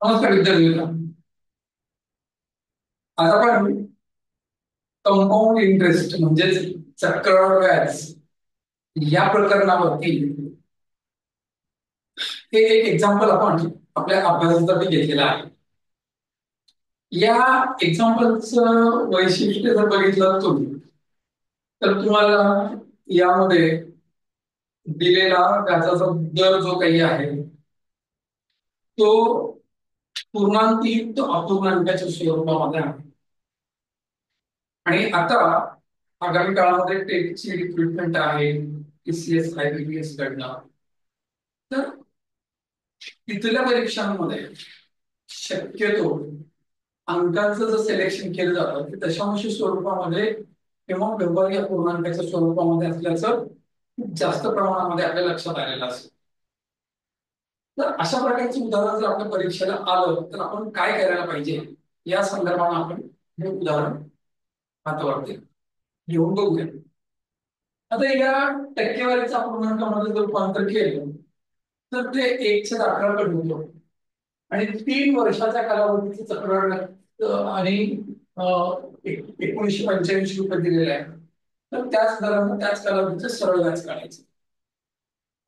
नमस्कार विद्यार्थी. आज आपण कंपाऊंड इंटरेस्ट म्हणजेच चक्रवाढ व्याज या प्रकरणावरती हे एक एक्झाम्पल आपण आपल्या अभ्यासासाठी घेतलेलं आहे. या एक्झाम्पलचं वैशिष्ट्य जर बघितलं तुम्ही तर तुम्हाला यामध्ये दिलेला व्याजाचा दर जो काही आहे तो पूर्णांकित अपूर्णांकाच्या स्वरूपामध्ये आहे. आणि आता आगामी काळामध्ये टेटची रिक्रुटमेंट आहे, TCS IBPS कडनं. तर तिथल्या परीक्षांमध्ये शक्यतो अंकांचं जर सिलेक्शन केलं जातं ते दशांश स्वरूपामध्ये किंवा व्यवहार्य पूर्णांकाच्या स्वरूपामध्ये असल्याचं खूप जास्त प्रमाणामध्ये आपल्या लक्षात आलेलं असेल. तर अशा प्रकारचं उदाहरण जर आपल्या परीक्षेला आलं तर आपण काय करायला पाहिजे या संदर्भात आपण हे उदाहरण हातावरती घेऊन बघूया. आता या टक्केवारीचा पूर्णांकामध्ये जर रूपांतर केलं तर ते 1/11 कडे होतो आणि 3 वर्षाच्या कालावधीचे चक्रवाढ आणि 1985 रुपये दिलेले आहे. तर त्याच दराने त्याच कालावधीचं सरळ व्याज काढायचं.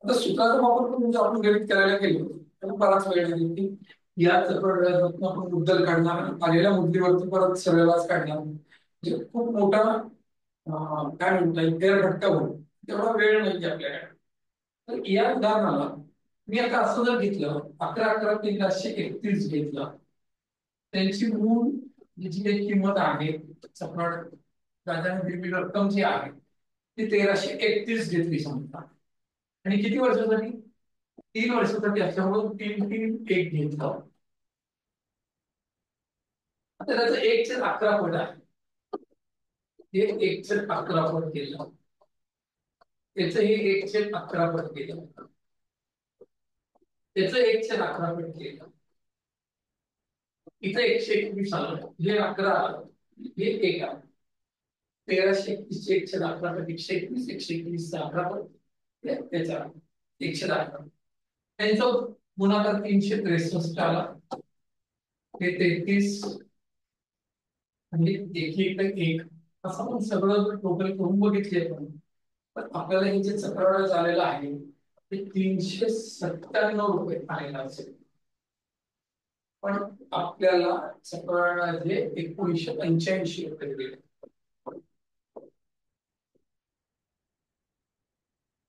आता सूत्राचा वापर करून जर आपण गणित करायला गेलो तर बराच वेळ लागेल की या चक्रवाढ व्याजातून आपण मुद्दल काढणार, आलेल्या मुद्देवरती परत सरळ व्याज काढणार, म्हणजे खूप मोठा काय म्हणता येईल फेरफटका होईल. तेवढा वेळ नाही आपल्याकडे. तर या उदाहरणाला मी आता असं जर घेतलं 11,1331 घेतलं, त्यांची मूळ जी काही किंमत आहे चक्रवाढ व्याजाने दिलेली रक्कम जी आहे ती 1,331 घेतली समजा. आणि किती वर्षासाठी? 3 वर्षासाठी असल्यामुळे 3-3-1 घेतलं. आता त्याचं 1/11 पट आहे. हे 1/11 पट केलं, त्याचं हे 1/11 पट केलं, त्याचं 1/11 पट केलं, इथं 121 आलं, हे 11 आलं, हे 1 आलं. 1,331 1/11 पट 121, 121 11 पट त्याचा 111. त्यांचा गुणाकार 363 आला, हे 33 म्हणजे एकीकडे 1 असं आपण सगळं टोटल करून बघितले आपण. पण आपल्याला हे जे चक्रवाढ झालेलं आहे ते 397 रुपये आलेलं असेल, पण आपल्याला चक्रवाढ हे 1985 रुपये दिले.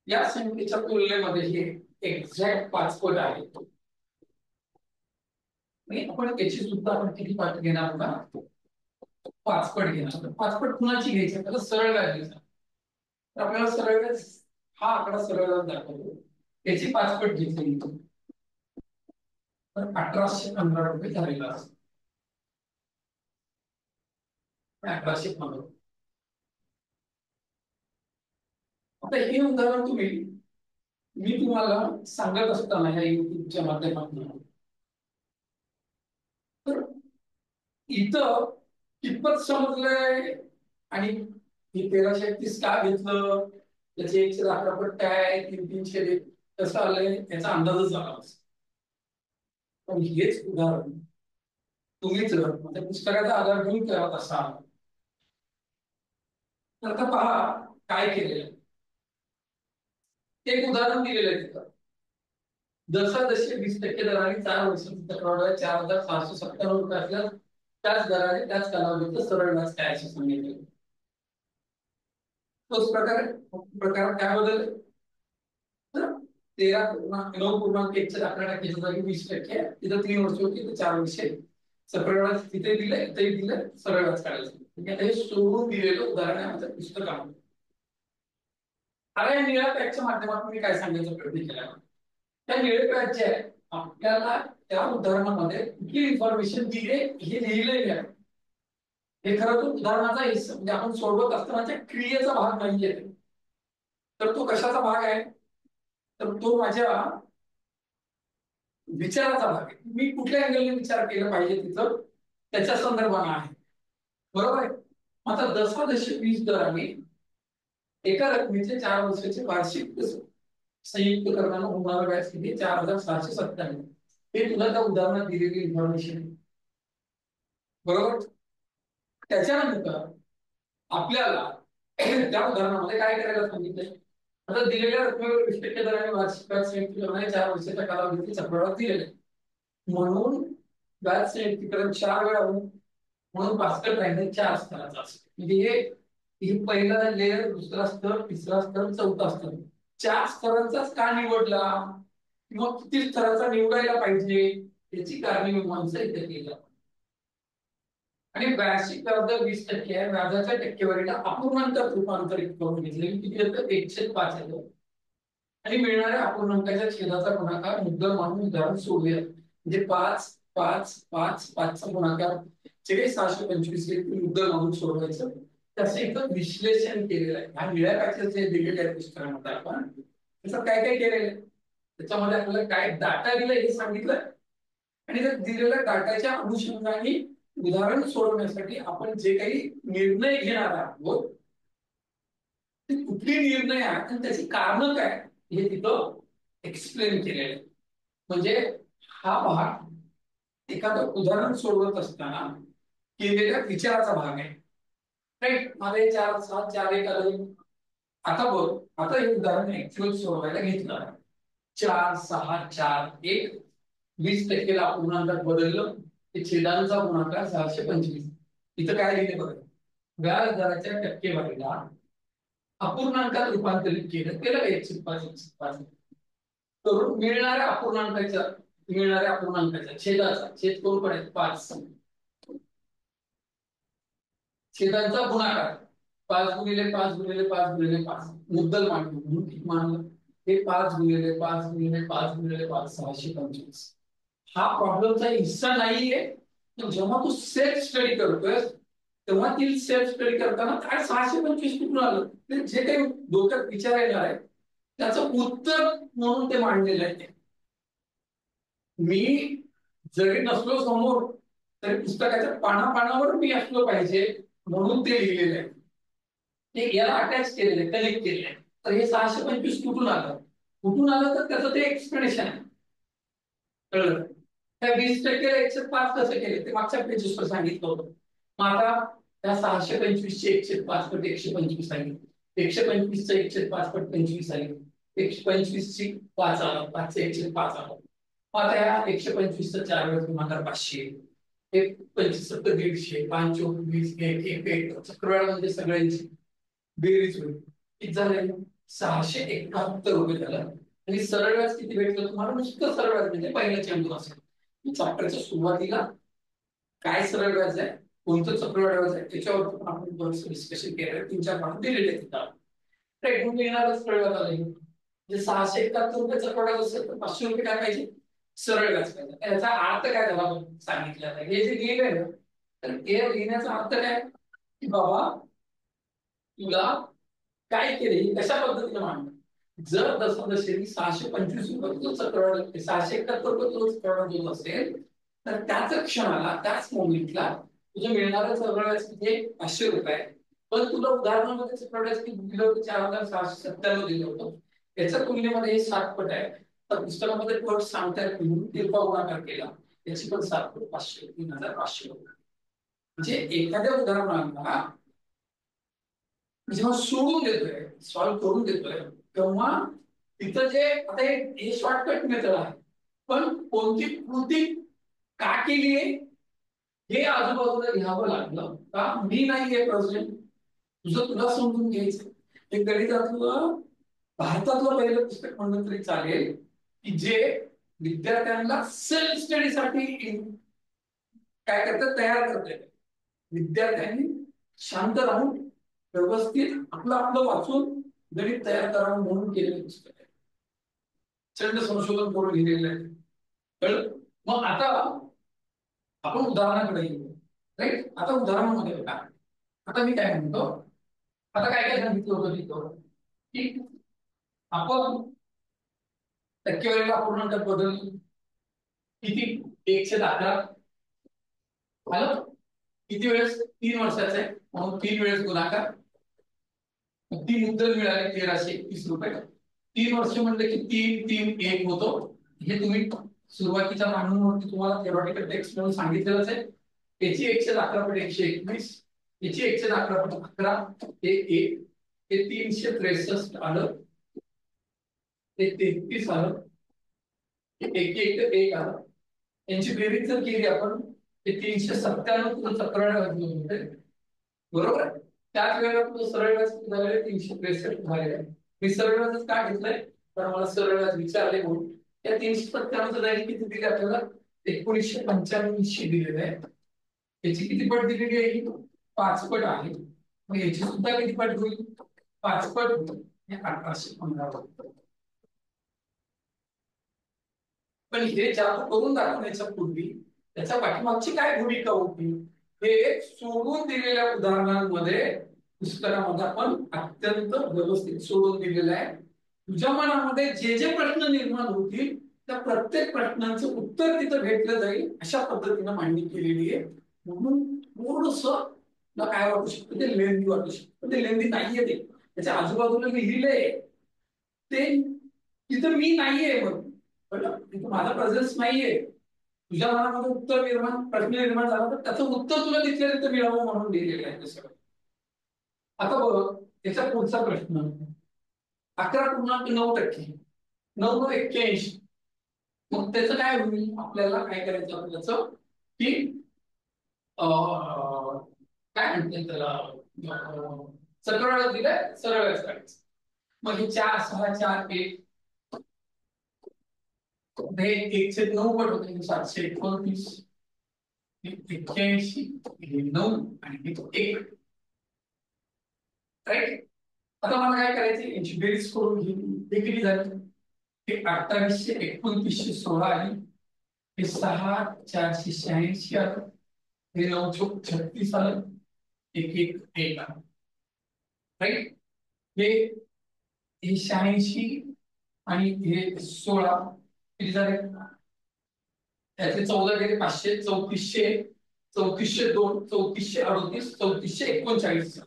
या संख्येच्या तुलनेमध्ये हे एक्झॅक्ट 5 पट आहे. आपण याची सुद्धा आपण किती पट घेणार ना? 5 पट घेणार. 5 पट कुणाची घ्यायची? आपल्याला सरळ व्याज घ्यायचं. तर आपल्याला सरळ व्याज हा आकडा सरळ व्याज दाखवतो, त्याची 5 पट घेतली तर 1,815 रुपये झालेला असतो. 1,815. आता हे उदाहरण मी तुम्हाला सांगत असताना या युट्यूबच्या माध्यमातून तर इथं कितपत समजलंय आणि हे 1,331 का घेतलं, त्याचे 111 पट काय, 300 कसं आलंय याचा अंदाजच झाला. पण हेच उदाहरण तुम्ही जर त्या पुस्तकाचा आधार घेऊन करत असाल तर आता पहा काय केलेलं. एक उदाहरण दिलेलं आहे तिथं. जसं जसे 20% दराने 4 वर्षाची चक्रवाढ 4,697 रुपये असल्यास त्याच दराने त्याच कालावधीचं सरळ व्याज काय असं सांगितलं. तोच प्रकार काय बदल तर 9.1% जागी 20%, तिथं 3 वर्ष होती तर 4 वर्षे सरळ व्याज तिथे दिलं, इथे दिलं, सरळ व्याज काढायचं. म्हणजे हे सोडून दिलेलं उदाहरण आहे माझ्या पुस्तकामध्ये. आता या निळ्या पॅकच्या माध्यमातून मी काय सांगायचा प्रयत्न केला, त्या निळे पॅच जे आहे आपल्याला त्या उदाहरणामध्ये कुठली इन्फॉर्मेशन दिली हे लिहिलेले आहे. हे खरं तर उदाहरणाचा हिस्सा म्हणजे आपण सोडवत असतानाच्या क्रियेचा भाग नाहीये. तर तो कशाचा भाग आहे? तर तो माझ्या विचाराचा भाग आहे. मी कुठल्या अँगलने विचार केला पाहिजे तिथं त्याच्या संदर्भाने आहे. बरोबर आहे. आता जसा जसे वीज दराने एका रकमेचे 4 वर्षाचे वार्षिक संयुक्त करताना होणारा व्याज किती? 4,697. हे तुला त्या उदाहरणात दिलेली इन्फॉर्मेशन, बरोबर. त्याच्यानंतर आपल्याला त्या उदाहरणामध्ये काय करायला सांगितलंय, आता दिलेल्या रकमेवर 20% दराने वार्षिक व्याज संयुक्तीकरणाने 4 वर्षाच्या कालावधीतील चक्रवाढ दिलेले, म्हणून व्याज संयुक्तीकरण 4 वेळा होऊन म्हणून बास्केट राहिले 4 स्तराचा असतो. म्हणजे हे पहिला लेअर, दुसरा स्तर, तिसरा स्तर, चौथा स्तर, 4 स्तरांचाच का निवडला, किंवा किती स्तराचा निवडायला पाहिजे याची कारणमीमांसा इथे केली. आणि वार्षिक कर्ज 20% आहे, व्याजाच्या टक्केवारीला अपूर्णांकात रूपांतरित करून घेतले, किती येतं 1/5 येतं. आणि मिळणाऱ्या अपूर्णांकाच्या छेदाचा गुणाकार मुद्दल मानून उदाहरण सोडूया. म्हणजे 5 5 5 5 चा गुणाकार जे 625 मुद्दल मानून सोडवायचं. तसे इथं विश्लेषण केलेलं आहे. हा निळ्या पॅचेस जे दिलेले आहेत पुस्तकामध्ये आपण त्याचं काय काय केलेलं आहे, त्याच्यामध्ये आपल्याला काय डाटा दिलाय हे सांगितलं, आणि त्या दिलेल्या डाटाच्या अनुषंगाने उदाहरण सोडवण्यासाठी आपण जे काही निर्णय घेणार आहोत ते कुठले निर्णय आहेत आणि त्याची कारण काय हे तिथं एक्सप्लेन केलेलं आहे. म्हणजे हा भाग एखादं उदाहरण सोडवत असताना केलेल्या विचाराचा भाग आहे. राईट, मला हे 4 7 4 1 आलं. आता बघ, आता हे उदाहरण ऍक्च्युअल सोडवायला घेतलं आहे. 4 6 4 1 20% ला अपूर्णांकात बदललं, ते छेदांचा गुणाकार 625. इथं काय लिहिले बघा, व्याज दराच्या टक्केवारीला अपूर्णांकात रूपांतरित केलं, त्याला 1/5 करून मिळणाऱ्या अपूर्णांकाच्या छेदाचा छेद करून पडेल 5, छेदांचा गुणाकार 5 गुणिले 5 गुणिले 5 गुणिले 5 मुद्दल मांडलं, म्हणून किती मांडलं, हे 5 गुणिले 5 गुणिले 5 गुणिले 5 625. हा प्रॉब्लेमचा हिस्सा नाहीये. जेव्हा तू सेल्फ स्टडी करतोय तेव्हा ती सेल्फ स्टडी करताना काय 625 कुठून आलं, ते जे काही डोक्यात विचार येणार आहे त्याचं उत्तर म्हणून ते मांडलेलं आहे. मी जरी नसलो समोर तरी पुस्तकाच्या पानापानावर मी असलो पाहिजे म्हणून ते लिहिलेलं आहे, ते याला अटॅच केलेलं आहे, कनेक्ट केलेलं आहे. तर हे 625 कुठून आलं, कुठून आलं तर त्याचं ते एक्सप्लेनेशन आहे. कळलं, त्या 20% 1/5 कसं केले ते मागच्या पेजेसवर सांगितलं होतं. मग आता त्या 625 चे 1/5 पट 125 आहे, 125 चे 1/5 पट 25 आहे, 125 ची 5 आला, 5 चे 1/5 आला. मग आता या 125 चा 4 वेळा गुणाकार 500, 125 7 150, 5 24 20 1 1 चक्रवाढ म्हणजे सगळ्यांची बेरीज होईल. किती झाले 671 रुपये झालं. आणि सरळ व्याज किती भेटलं तुम्हाला, नुसतं सरळ व्याज म्हणजे पहिल्या चेंडू असेल. चॅप्टरच्या सुरुवातीला काय सरळ व्याज आहे, कोणतं चक्रवाढ व्याज आहे त्याच्यावर पण आपण बरंच डिस्कशन केलं, 3-4 पाठ दिलेले आहेत. ट्रेडून येणारं सरळ व्याज आलं, म्हणजे 671 रुपये चक्रवाढ असेल तर 500 रुपये काय पाहिजे, सरळ व्याज पाहिजे. याचा अर्थ काय झाला सांगितलं, हे जे लिहिलंय ना, तर हे लिहिण्याचा अर्थ काय की बाबा तुला काय केले कशा पद्धतीने मांडलं. जर दशमी 625 रुपये चक्रवाढ 671 रुपये चक्रवाढ होत असेल तर त्याच क्षणाला त्याच मोमेंटला तुझं मिळणारं सरळ व्याज किती 500 रुपये. पण तुला उदाहरणामध्ये चक्रवाढ किती दिलं होतं, 4697 दिलं होतं. त्याच्या तुलनेमध्ये हे 7 पट आहे. तर पुस्तकामध्ये पट सांगतायत म्हणून तिरपा गुणाकार केला, याची पण 7 पट 500 3500 रुपये. म्हणजे एखाद्या उदाहरणाला जेव्हा सोडून देतोय, सॉल्व्ह करून देतोय, तेव्हा तिथं जे आता हे शॉर्टकट मेथड आहे, पण कोणती कृती का केली आहे हे आजूबाजूला लिहावं लागलं का, मी नाही हे प्रश्न तुझं तुला समजून घ्यायचं. हे गणितातलं भारतातलं पहिलं पुस्तक म्हणलं तरी चालेल की जे विद्यार्थ्यांना सेल्फ स्टडीसाठी काय करतात, तयार करतात. विद्यार्थ्यांनी शांत राहून व्यवस्थित आपलं आपलं वाचून गणित तयार करावं म्हणून केलेलं पुस्तक आहे, चंड संशोधन करून लिहिलेलं आहे. कळलं. मग आता आपण उदाहरणाकडे येऊ. राईट, आता उदाहरणामध्ये बघा, आता मी काय म्हणतो, आता काय काय सांगितलं होतं तिथं की आपण टक्केवारीला अपूर्णांकात बदल किती 111 आलं, किती वेळेस 3 वर्षाचा आहे म्हणून 3 वेळेस गुणाकार, ती मुद्दल मिळाली 1331 रुपये. 3 वर्ष म्हणलं की 3 3 1 होतो, हे तुम्ही सुरुवातीच्या पानांवरती तुम्हाला थेरॉटिकल टेक्स्ट म्हणून सांगितलेलंच आहे. याची 111 पट 121, याची 111 पट 11, हे 1, हे 363 आलं, हे 33 आलं, एक एक एक आलं. यांची बेरीज जर केली आपण ते 397 तुझं चक्राने होते, बरोबर. त्याच वेळेला तुझं सरळ व्याज किती झालेलं 363 झालेलं आहे. मी सरळ व्याजच का घेतलंय, कारण मला सरळ व्याज विचारले म्हणून. त्या 397 जागी किती दिली आपल्याला 1985 दिलेलं आहे. याची किती पट दिलेली आहे ही 5 पट आहे. मग याची सुद्धा किती पट होईल 5 पट होईल, हे 1815. पण हे जादू करून दाखवण्याच्या पूर्वी त्याच्या पाठीमागची काय भूमिका होती हे सोडून दिलेल्या उदाहरणांमध्ये पुस्तकामध्ये आपण अत्यंत व्यवस्थित सोडून दिलेलं आहे. तुझ्या मनामध्ये जे जे प्रश्न निर्माण होतील त्या प्रत्येक प्रश्नांचं उत्तर तिथं भेटलं जाईल अशा पद्धतीने मांडणी केलेली आहे. म्हणून थोडस काय वाटू शकतं ते लेंदी वाटू शकतं, ते लेंदी नाहीये. ते त्याच्या आजूबाजूला लिहिलंय ते तिथं मी नाहीये, तिथं माझा प्रेझेन्स नाहीये. तुझ्या मनामध्ये उत्तर निर्माण प्रश्न निर्माण झाला तर त्याचं उत्तर तुला तिथल्या तिथं मिळावं म्हणून लिहिलेलं आहे सगळं. आता बघ त्याचा पुढचा प्रश्न 11.9%, 9.81. मग त्याचं काय होईल, आपल्याला काय करायचं आपण त्याचं की काय म्हणते त्याला सरळ दिलंय सरळ करायचं. मग हे 4 6 4 1 हे 109 पट होते 729, 81, 9 आणि 1. राईट. आता मला काय करायचं याची बेरीज करून घेऊ. हे किती झालं, हे 2800 2916 आली, हे 6 486 आलं, हे 9 चौक 36 आलं, 1 1 1 आलं. राईट. हे 86 आणि हे 16 किती झाले, त्यातले 14 गेले 500, 3400, 3402, 3438, 3439.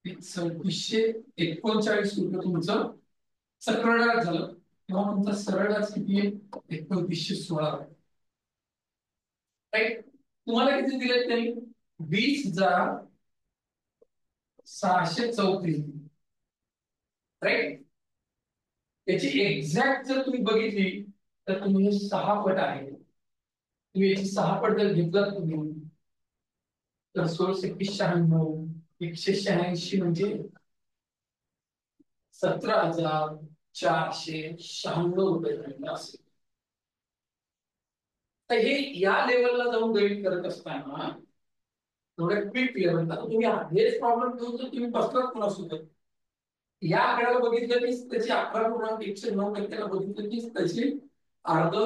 3439 रुपये तुमचं सरळ व्याज झालं. तेव्हा तुमचा सरळ व्याज किती आहे 2916. राईट. तुम्हाला किती दिले त्यांनी 20,634. राईट. याची एक्झॅक्ट जर तुम्ही बघितली तर तुम्ही हे 6 पट आहे. तुम्ही याची 6 पट जर घेतलात तुम्ही तर 1696, 186 म्हणजे 17,496 रुपये झालेले असेल. तर हे या लेवलला जाऊन गणित करत असताना थोड्या क्विक लेवलला तुम्ही हेच प्रॉब्लेम घेऊन जर तुम्ही बसलात कोणासोबत या आकड्याला बघितलं की त्याची 11.109% बघितलं की त्याची अर्ध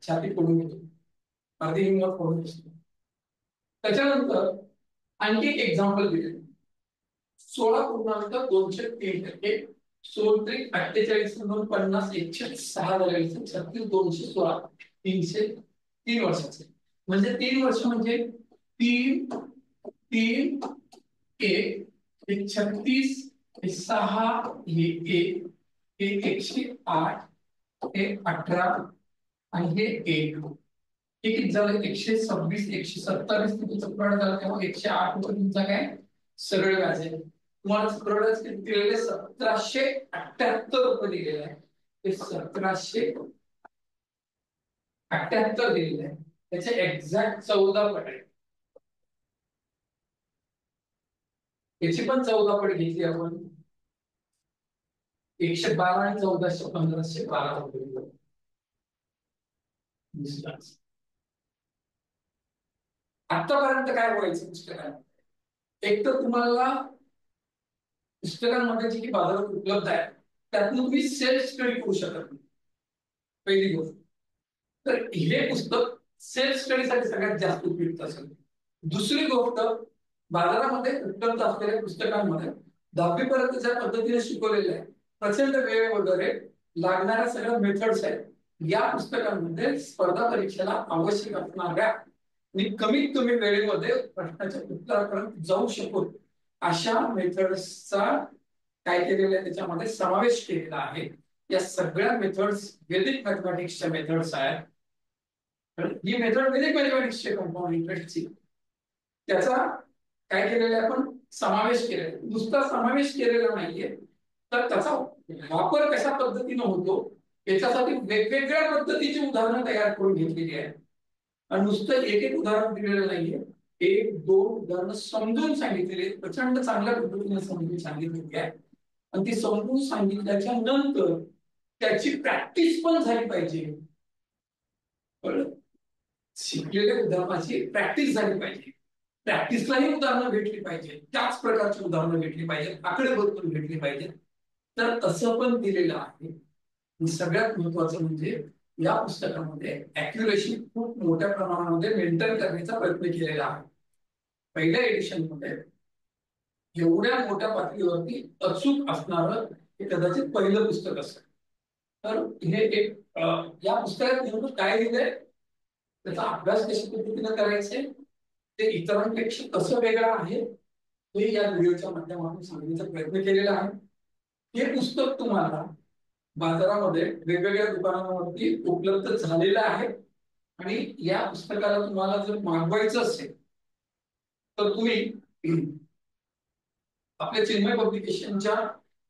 छाती पडून येतो, अर्धी हिंमत पडून असतो. त्याच्यानंतर आणखी एक एक्झाम्पल दिले 16.203%, 16 48 106 झाले 36 216 303 वर्षाचे. म्हणजे 3 वर्ष म्हणजे 3 3 1 हे 36 हे 6 हे 1 हे 108 हे 18 आणि हे 1 हे किती झालं 126 127 तुमचं प्रमाण झालं. तेव्हा 108 रुपये तुमचा काय सरळ व्याज आहे. तुम्हाला सरळ व्याज किती दिलेले 1778 रुपये दिलेले आहे. ते 1778 दिलेले आहे. त्याचे एक्झॅक्ट 14 पट आहे. याची पण 14 पट घेतली आपण 112 आणि 1415 12 रुपये. आतापर्यंत काय व्हायचं पुस्तकात, एक तर तुम्हाला पुस्तकांमध्ये जी बाजारात उपलब्ध आहे त्यातून तुम्ही सेल्फ स्टडी करू शकत नाही, पहिली गोष्ट. तर हे पुस्तक सेल्फ स्टडीसाठी सगळ्यात जास्त उपयुक्त असेल. दुसरी गोष्ट बाजारामध्ये उपलब्ध असलेल्या पुस्तकांमध्ये 10वी पर्यंत ज्या पद्धतीने शिकवलेले आहे प्रचंड वेळ वगैरे लागणाऱ्या सगळ्या मेथड्स आहेत. या पुस्तकांमध्ये स्पर्धा परीक्षेला आवश्यक असणाऱ्या आणि कमीत कमी वेळेमध्ये प्रश्नाच्या उत्तरापर्यंत जाऊ शकतो अशा मेथड्सचा काय केलेला आहे त्याच्यामध्ये समावेश केलेला आहे. या सगळ्या मेथड्स वैदिक मॅथमॅटिक्सच्या मेथड्स आहेत. ही मेथड वैदिक मॅथमॅटिक्सचे कंपाऊंड इंटरेस्टची त्याचा काय केलेला आहे आपण समावेश केलेला, नुसता समावेश केलेला नाहीये, तर त्याचा वापर कशा पद्धतीने होतो याच्यासाठी वेगवेगळ्या पद्धतीची उदाहरणं तयार करून घेतलेली आहेत. आणि नुसतं एक एक उदाहरण दिलेलं नाहीये, एक दोन उदाहरणं समजून सांगितलेली आहेत, प्रचंड चांगल्या पद्धतीने समजून सांगितलेली आहे. आणि ती समजून सांगितल्याच्या नंतर त्याची प्रॅक्टिस पण झाली पाहिजे. शिकलेल्या उदाहरणाची प्रॅक्टिस झाली पाहिजे, प्रॅक्टिसलाही उदाहरणं भेटली पाहिजे, त्याच प्रकारची उदाहरणं भेटली पाहिजेत, आकडेमोड पण भेटली पाहिजे. तर तसं पण दिलेलं आहे. आणि सगळ्यात महत्वाचं म्हणजे या पुस्तकामध्ये अॅक्युरेसी खूप मोठ्या प्रमाणामध्ये मेंटेन करण्याचा प्रयत्न केलेला आहे. पहिल्या एडिशन मध्ये एवढ्या मोठ्या पातळीवरती अचूक असणारं हे कदाचित पहिलं पुस्तक असेल. तर हे एक या पुस्तकात नेमकं काय लिहिलंय, त्याचा अभ्यास कशा पद्धतीने करायचे, ते इतरांपेक्षा कसं वेगळं आहे, हे या व्हिडिओच्या माध्यमातून सांगण्याचा प्रयत्न केलेला आहे. हे पुस्तक तुम्हाला बाजारामध्ये वेगवेगळ्या दुकानांवरती उपलब्ध झालेलं आहे. आणि या पुस्तकाला तुम्हाला जर मागवायचं असेल तर तुम्ही आपल्या चिन्मय पब्लिकेशनच्या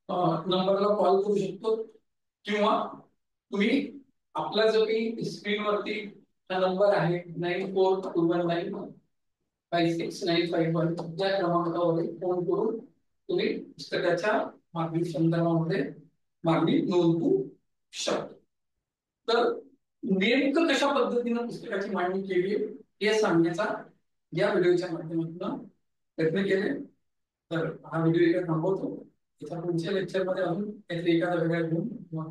नंबरला कॉल करू शकतो, किंवा तुम्ही आपला जो काही स्क्रीनवरती नंबर आहे 9421956951 या क्रमांकावर फोन करून तुम्ही पुस्तकाच्या मागणी संदर्भामध्ये मागणी नोंदवू शकतो. तर नेमकं कशा पद्धतीने पुस्तकाची मांडणी केली हे सांगण्याचा या व्हिडिओच्या माध्यमातून प्रयत्न केले. तर हा व्हिडिओ इथे थांबवतो. याच्या पुढच्या लेक्चरमध्ये अजून काहीतरी एखादा वेगळा घेऊन मग